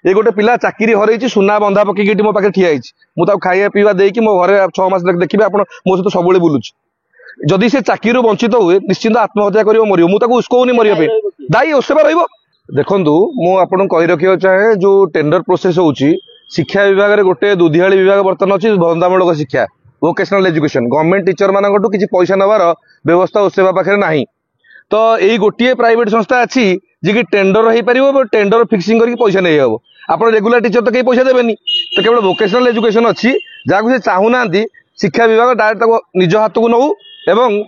ये गोटे पिला चाकरी हरई सुना बंधा पकईकि मो पाखे ठिया मुझे खाଇବା पीवा देकी मो घरे 6 मास देखिए आप मो सहित सब बुलूची जदि से चाकरी वंचित हुए निश्चिंत आत्महत्या कर मर मुझे उसकौनी मरवाई दायी ओसेबा रही देखु मुझे कही रखा चाहे जो टेंडर प्रोसेस होची शिक्षा विभाग में गोटे दुधियाड़ी विभाग बर्तमान अच्छी धंदामूलक शिक्षा वोकेशनल एजुकेशन गवर्नमेंट टीचर मानू किसी पैसा नवार व्यवस्था ओसेबा पाखे नहीं तो यही गोटे प्राइवेट संस्था अच्छी जी कि टेंडर हो पार टेंडर फिक्सिंग करके पैसा नहीं हम आप रेगुलर टीचर तो कहीं पैसा देवेनि तो केवल वोकेशनल एजुकेशन अच्छी जहाँ से चाहूना शिक्षा विभाग डायरेक्ट निज हाथ को नौ एवं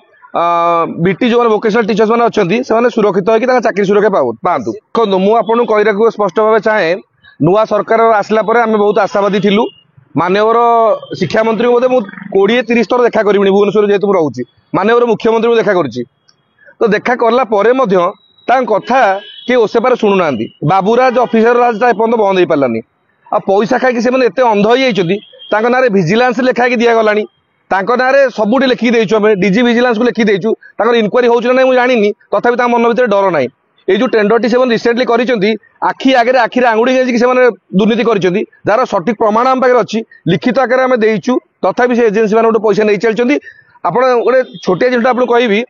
बीटी जो वोकेशनल टीचर्स मैंने अच्छा से सुरक्षित होकर चाकरी सुरक्षा पातु देखो मुझे कही रखा स्पष्ट भाव चाहे नुआ सरकार आसला आम बहुत आशावादी थिलु माननीय शिक्षा मंत्री को 20-30 थर देखा करी भुवनेश्वर जेहेतु रोचे माननीय मुख्यमंत्री को देखा करी तो देखा कला कथा किए ओसेबार शुणुना बाबूराज ऑफिसर राज एपर्तंत बंद हो पारानी आ पैसा खाई से अंध हो ना भिजिलांस लेखाई दिगला ना सबुठ लिखिकी देचु डीजी विजिलेंस को लिखी देचु इनक्वारी होना नहीं मुझे जानी तथापि मन भर डर ना ये जो टेंडर से रिसेंटली करी आखि आगे आखिरे आंगुड़ी दुर्नीति कर जार सठिक प्रमाण आम पाखे अच्छी लिखित आकार आम देचु तथापि से एजेन्सी मैंने गोटे पैसा नहीं चलती आप गोटे छोटिया जिनटा आपको कहि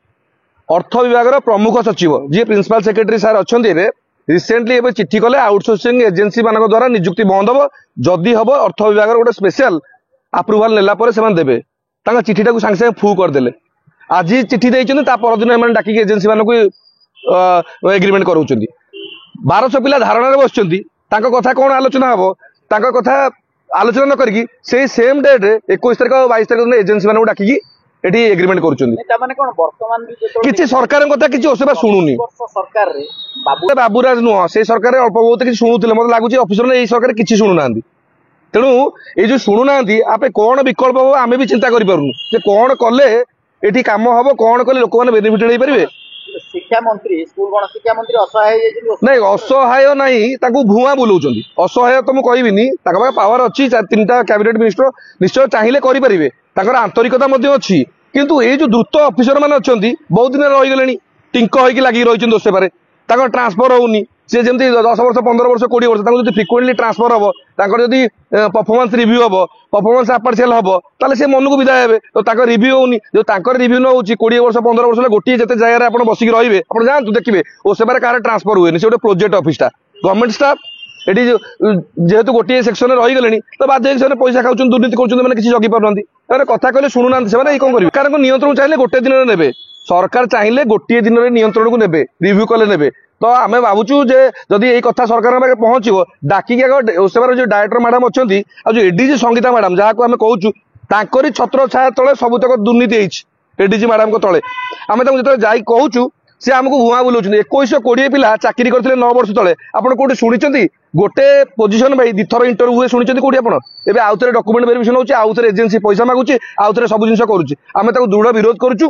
अर्थ विभाग प्रमुख सचिव जी प्रिंसिपल सेक्रेटरी सार अच्छा रिसेंटली एवं चिट्ठी कले आउटसोर्सिंग एजेन्सी मान द्वारा नियुक्ति बंद हम जदि हम अर्थ विभाग गोटे स्पेशल अप्रुवाल नेला से देवे चिठीटा को सांगे सांगे फू करदे आज चिठी देते परदिन एम डाक एजेन्सी मानक एग्रीमेंट कराऊँ 1200 पिला धारणा बस कथा कौन आलोचना हम कथा आलोचना न करके से सेम डेट 21 तारिख 22 तारिख एजेन्सी मानक डाकिकी एटी एग्रीमेंट कर सरकार कथा किसी ओसेबा शुणुनी बाबूराज नुह से सरकार अल्प बहुत किसी शुणुले मतलब लगुच ऑफिसर ने सरकार किसी शुणुना तेणु ये जो शुणुना आप कौन विकल्प हम आम भी चिंता करूँ कौन कले ये कम हम कौन कले लोक मैंने बेनिफिट हो पारे शिक्षा मंत्री स्कूल गणशिक्षा मंत्री असहाय नहीं असहाय नहीं भुआ बुलाऊं असहाय तो मुझे कहनी पावर अच्छी 3टा कैबिनेट मिनिस्टर निश्चय चाहिए करें आंतरिकता अच्छी किंतु ये जो द्रुत ऑफिसर मैंने अच्छा बहुत दिन रहीगले टिंक होगी लगी रही ओसेबार ट्रांसफर होनी सी जमी 10 वर्ष 15 वर्ष 20 वर्ष फ्रिक्वेंटली ट्रांसफर हम जदि परफॉर्मेंस रिव्यू हम परफॉर्मेंस आपार्शियल हम ताले से मन को विदाय हे तो रिव्यू होनी जो रिव्यू न हो 20 वर्ष 15 वर्ष गोटे जिते जगह आप बसिक रे आप जानते देखिए ओसेबार कार ट्रांसफर हुए से गोटे प्रोजेक्ट ऑफिसटा गवर्नमेंट स्टाफ ये जेहेतु गोटे सेक्शन रहीगले तो बाध्य से पैसा खाऊँ दुर्नीति कर किसी जगी पार कथा कहले शुणुना कौन करेंगे सरकार नियंत्रण चाहिए गोटे दिन में ने सरकार चाहिए गोटे दिन में नियंत्रण को ने रिव्यू कले ने तो आम भावुँ जदि यही कथा सरकार पाखे पहुंचो डाकिक ओसेबार जो डायरेक्टर मैडम अच्छा जो एडीजी संगीता मैडम जहाँ को आम कहूँ छत्र छाया तले सबुतक दुर्नीति एडीजी मैडम को तले आम जो जाई कहूँ सी आमको भुआ बुलाऊँ 2120 पिला चाकरी करते 9 वर्ष तले आपड़ कौटे शुणी गोटे पोजिशन भाई 2 थर इंटरव्यू हुए शुणी कौटी आप आउ थे डॉक्यूमेंट वेरिफिकेशन होची आउ थे एजेन्सी पैसा मागुची आउ थे सब जिन करुच्ची आम दृढ़ विरोध करुचु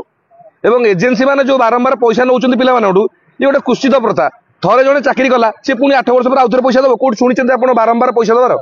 एवं एजेन्सी मैंने जो बारंबार पैसा नौ पिला ये गोटे कुश्चित प्रथा थरे जड़े चाकरी कला सी पुणी 8 वर्ष पर आउ थे पैसा देव कौट शुणी आप बारंबार पैसा देवार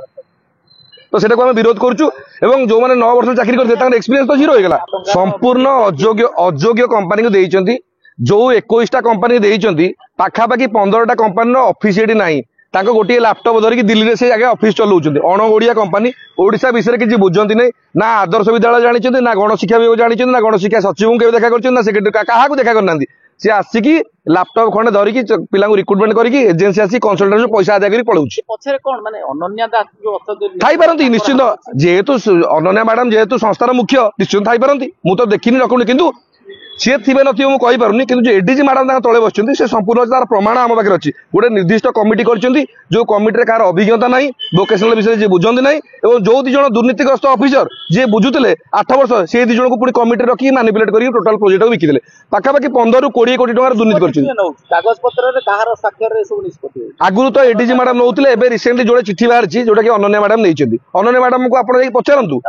तो सेटा को आम विरोध करुचु जो मैंने 9 वर्ष चाकरी करते एक्सपीरियंस तो जीरो होगा संपूर्ण अयोग्य कंपनी को देइचंती जो 21टा कंपनी देइचंती पाखापाखि 15टा कंपनी ऑफिस एटी नाही तांको गोटे लैपटॉप धरिकी दिल्ली से आगे ऑफिस चलाउछंती अण ओडिया कंपनी ओडिशा विषय किसी बुझंती नहीं ना आदर्श विद्यालय जानी ना गणशिक्षा विभाग जानी ना गणशिक्षा सचिव के देखा कर ना सेक्रेटरी क्या देखा करना सी आसिकी लैपटॉप खंडे धरिकी पिला रिक्रुटमेंट करके एजेन्सी आसी कंसल्टेंट पैसा आदाय कर पलाउछि पछरे कोन माने अनन्या दास जो थाई पारंती निश्चित जेहेतु अनन्या मैडम जेहेतु संस्थार मुख्य निश्चित थाई पारंती मु तो देखिनी रखुनी किंतु सी थे मुझे पारुनी कि एडीजी मैडम तले बस संपूर्ण तार प्रमाण आम पाखे अच्छी गोटे निर्दिष्ट कमिटी कर जो कमिटी कार अभिज्ञता ना वोकेशनल विषय जी बुझती ना और जो 2 जन दुर्नीतिग्रस्त ऑफिसर जी बुझुते 8 वर्ष से 2 जन को पुणी कमिटी रखी मैनिपुलेट कर टोटाल प्रोजेक्ट को बिकिदे पाखापाखि 15 ରୁ 20 कोटी टकर दुर्नीति कर आगुरी तो एडीजी मैडम नौते एवं रिसेंटली जो चिठी बाहर जोटा कि अनन्या मैडम नहीं अनन्या मैडम को आप पचारतु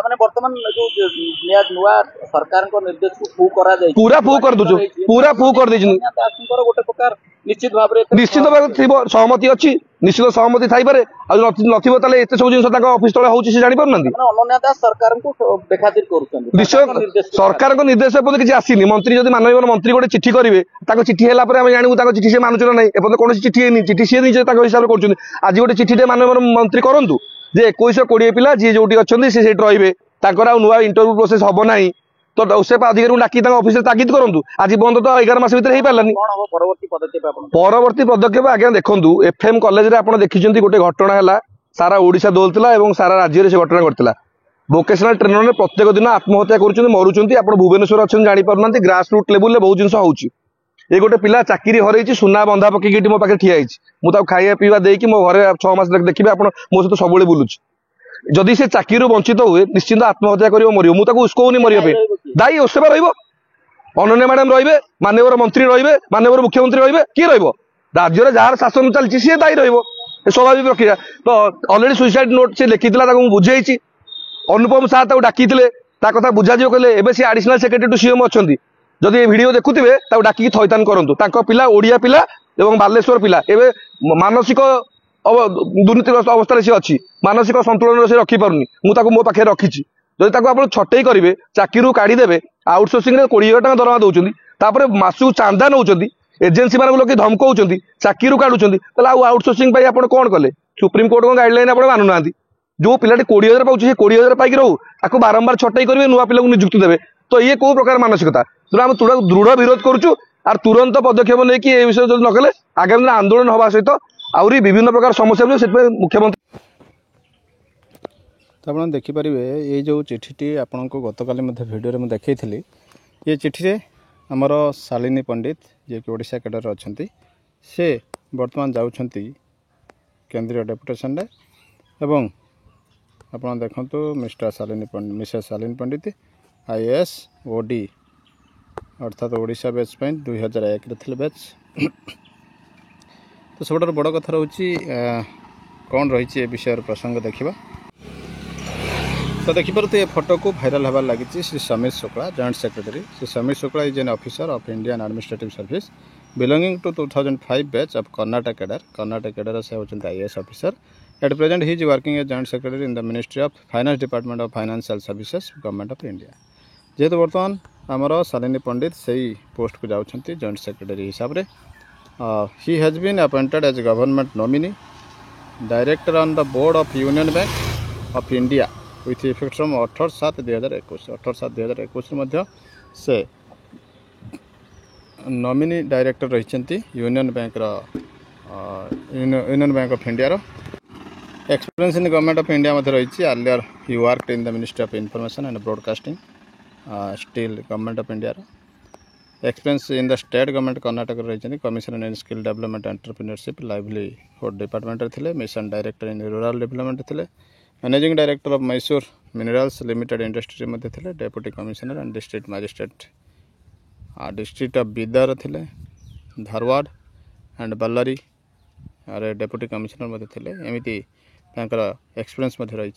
सरकार निर्देश को पूरा फू कर दूँ पूरा फू कर गोटे प्रकार निश्चित भाव में निश्चित भाव सहमति अच्छी निश्चित सहमति थाईपे नथिबो ताले एते सब जिंस ऑफिस तले होउची से जानि पारनांती अनन्या दास सरकार को बेखातिर करूछन निश्चय सरकार को निर्देश एपद किसी आसीनी मंत्री जब माननीय मंत्री गोटे चिठी करेंगे चिठी है जानू चिठी से मानुच ना एपद कौन चिठी है चिठी सी निजे हिसाब से कर आज गोटे चिठी माननीय मंत्री करूँ जे 2120 पिला जी जो अच्छा सी रे नुआ इंटरव्यू प्रोसेस हम ना तो से अधिकारी डाकी ऑफिस तागिद करूँ आज बंद तो 11 मास भर हो पारानी परवर्ती पदक्षेप आज्ञा देखूँ एफएम कॉलेज आप देखी गोटे घटना है सारा ओडिशा दोलता और सारा राज्य से घटना घटला वोकेशनल ट्रेनर ने प्रत्येक दिन आत्महत्या कर मरुंच आप भुवनेश्वर अच्छे जापना ग्रास रूट लेवल बहुत जिन होची ये गोटे पिला चाकरी हरई सुना बंधा पकईकि मो पाखे ठिया मुझे खाଇବା पीवा देकी मो घरे 6 मास देखिए आप मो सहित सब बुलूची जदि से चाकरी वंचित हुए निश्चिंत आत्महत्या कर मर मुझे उस्कौनी मरिया दायी ओसेबा रनन्या मैडम रे माननीय मंत्री रे माननीय मुख्यमंत्री रे किए राज्य में जार शासन चलती सी दायी स्वाभाविक प्रक्रिया तो अलरेडी सुइसाइड नोट से लिखी बुझे अनुपम साह डाकी कथा बुझा कहले एवं सी आडिशनल सेक्रेटरी टू सीएम अच्छा जदि ये वीडियो देखुवे डाकी थैतान करूँ पिला ओडिया पिला एवं बालेश्वर पिला एवं मानसिक दुर्नीतिग्रस्त अवस्था सी अच्छी मानसिक संतुलन से रखिपारूनी मुझे मो पाखे रखी जदि आप छटई करेंगे चाकरी काढ़ीदेवे आउटसोर्सिंग 20,000 टका दरमा दौरान मासू चांदा नौ एजेन्सी मान लोग धमकाऊँ चाकरी काढ़ुं आउटसोर्सिंग आप कौन कले सुप्रीम कोर्ट को गाइडलाइन आप मानुना जो पिलाटी 20,000 पाँच 20,000 पाई रो आपको बारंबार छटई करेंगे नुआ पिला नियुक्ति देवे तो ये कौ प्रकार मानसिकता तेना आम दृढ़ विरोध करुचु आर तुरंत पदक्षेप लेकिन ए विषय न कले आगामी दिन आंदोलन हवा सहित आहरी विभिन्न प्रकार समस्या से मुख्यमंत्री तो आप देखिपारे ये जो चिठीटी आपन को गतकाली भिडियो में देखी ये चिठी आमर शालिनी पंडित जी कि ओडिशा कैडर अच्छा से बर्तमान जाऊँगी केंद्रीय डेपुटेशन एवं आप देखु मिस्टर शालिनी पंडित मिसेस शालिनी पंडित IAS OD अर्थात ओडिशा बैच 2001 थे बैच तो सब बड़ कथा रोचे कौन रही विषय प्रसंग देखा तो देखिपार तो ये फोटो को भाइराल होबार लगी Shri Sameer Shukla joint secretary Shri Sameer Shukla is an officer of Indian administrative service belonging to 2005 batch of Karnataka cadre से होती IAS officer at present he is working as joint secretary in the ministry of finance department of financial services government of India जेहेतु बर्तमान आमर शालिनी पंडित से ही post को जाऊँच joint secretary हिसाब से he has been appointed as government nominee director on the board of Union Bank of India with effect from 18/7/2021 18/7/2021 से nominee director रही Union Bank Union Bank of India experience in government of India रही earlier he worked in the ministry of information and broadcasting still government of India experience in the state government Karnataka रही commissioner in skill development entrepreneurship livelihood department थे mission director in rural development थे managing director of Mysore minerals limited industry थे deputy commissioner and district magistrate district of Bidar थे Dharwad and Ballari अरे deputy commissioner थे एमती experience रही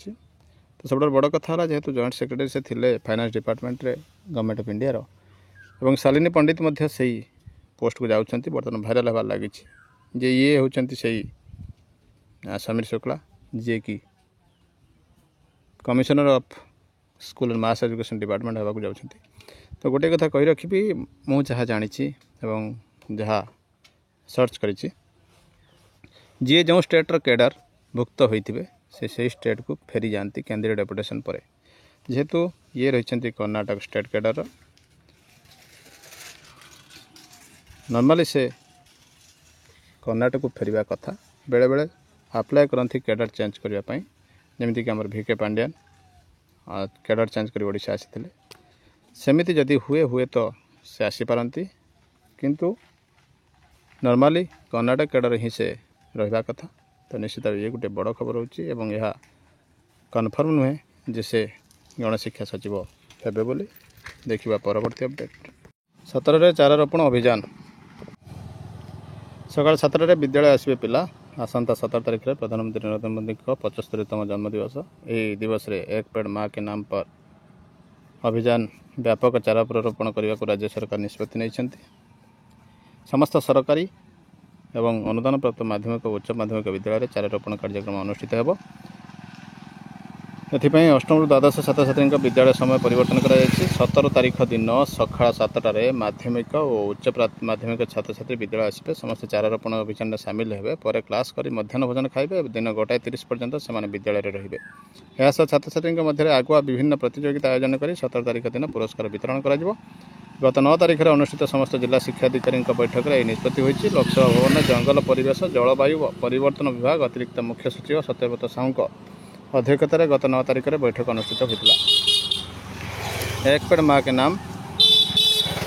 तो सब बड़ कथा जेहेतु जॉइंट सेक्रेटरी से थे फाइनेंस डिपार्टमेंट रे गवर्नमेंट ऑफ इंडिया और शालिनी पंडित से पोस्ट को जाऊँच बर्तमान भाइराल होबार लगी जे ये होती से समीर शुक्ला जी कि commissioner of school and mass education department होगा जाऊँच तो गोटे कथा कही रखी मुझे जहाँ जानी जहाँ सर्च करी जी जो स्टेटर कैडर भुक्त होते से स्टेट को फेरी जाती केंद्रीय डेपुटेशन पर जेहेतु ये रही कर्नाटक स्टेट कैडर नॉर्मली से कर्नाटक को फेरवा कथा बेले बेले अप्लाई करती कैडर चेंज करने जमीक आम VK पांड्यान कैडर चेंज कर ओडिशा आसी सेमिति जदि हुए तो से आसीपारती किंतु नॉर्मली कर्नाटक कैडर ही से रहा कथा तो निश्चित ये गोटे बड़ खबर होची एवं यह कन्फर्म नुहे जे गणशिक्षा सचिव हेबे बोली देखिबा परवर्ती अपडेट 17 चारारोपण अभियान सकाल 7 विद्यालय आसवे पिला आसंता 17 तारिख में प्रधानमंत्री नरेंद्र मोदी का 75तम जन्मदिवस यही दिवस रे एक पेड़ माँ के नाम पर अभियान व्यापक चारा रोपण करने को राज्य सरकार निष्पत्ति नहीं समस्त सरकारी एवं अनुदान प्राप्त माध्यमिक और उच्च माध्यमिक विद्यालय चारारोपण कार्यक्रम अनुष्ठित होब। एथिपाई अष्टम रु द्वादश छात्र छात्री विद्यालय समय परिवर्तन कर 17 तारीख दिन सका 7टार माध्यमिक और उच्च माध्यमिक छात्र छात्री विद्यालय आसपे समस्त चारारोपण अभियान में सामिल हेबे। पर क्लास कर मध्याह्न भोजन खाइबे। दिन 1:30 पर्यंत से विद्यालय रहिबे। यह छात्र छात्री मध्य आगुआ विभिन्न प्रतियोगिता आयोजन कर 17 तारीख दिन पुरस्कार वितरण कर गत 9 तारीख में अनुष्ठित समस्त जिला शिक्षाधिकारी बैठक में निष्पत्ति होती। लोकसभा भवन जंगल परिवेश जलवायु परिवर्तन विभाग अतिरिक्त मुख्य सचिव सत्यव्रत साहू अध्यक्षतार गत 9 तारीख में बैठक अनुष्ठित होता। एक पेड़ माँ के नाम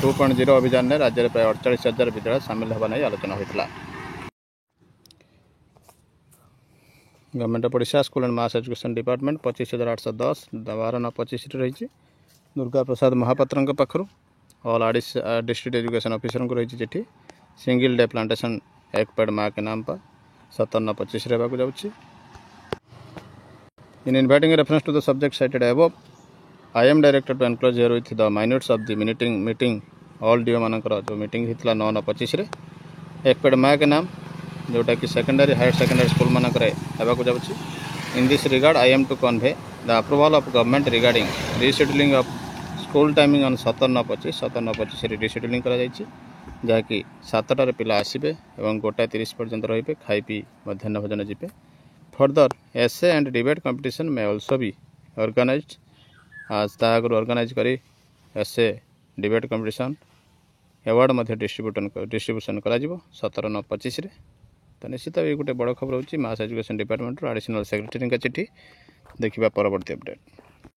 2.0 अभियान में राज्य में प्राय 48,000 विद्यालय सामिल होगा नहीं आलोचना होता। Government of Odisha school and mass education department 25,810 12/9/25 रही। दुर्गा प्रसाद महापात्र पाखु ऑल डिस्ट्रिक्ट एजुकेशन ऑफिसर को रही चिठी सिंगल डे प्लांटेशन एक पेड़ माँ के नाम पर 17/9/25 होगा जाऊँगी। In inviting a reference to the subject cited above, I am directed to enclose here with the minutes of the meeting all DO मानकर जो मीटिंग होता 9/25 एक पेड़ माँ के नाम जोटा कि सेकेंडरी हायर सेकेंडरी स्कूल मानक होगा जाऊँगी। In this regard I am to convey the approval of government regarding rescheduling of school timing on 17/9/25 rescheduling करा जहाँकि 7टार पिला आसबे और 1:30 पर्यंत रे खाई पी मध्याह्न भोजन जीपे। Further, essay and debate competition may also be organized as organize करी essay debate competition award distribution करा 17/9/25 तो निश्चित ये गोटे बड़ खबर होची मास एजुकेशन डिपार्टमेंट एडिशनल सेक्रेटरी का चिठी देखिबा परवर्ती अपडेट।